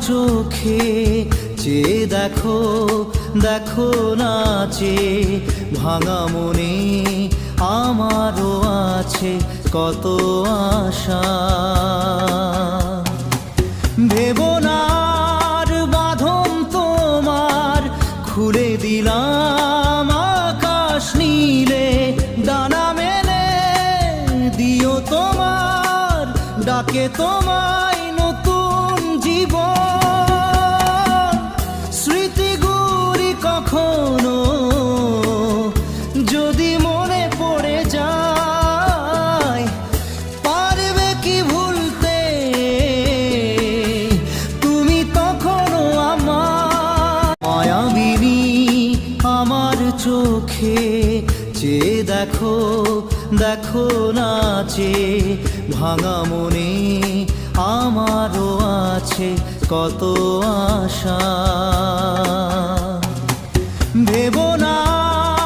চোখে চেয়ে দেখো, দেখো নাচে ভাঙা মনে আমারও আছে কত আশা। ভেবো না আর বাঁধন তোমার, খুলে দিলাম আকাশ নীলে, ডানা মেলে দিও তোমার ডাকে তোমায় নতুন জীবন। স্মৃতিগুলি কখনো যদি মনে পড়ে যায়, পারবে কি ভুলতে তুমি তখনও আমার। মায়াবিনী আমার চোখে চেয়ে দেখো, দেখো নাচে ভাঙা মনে আমারও আছে কত আশা। ভেবো না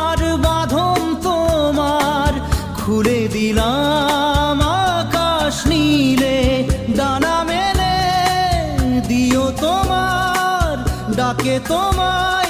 আর বাঁধন তোমার, খুলে দিলাম আকাশ নীলে, ডানা মেলে দিও তোমার ডাকে তোমার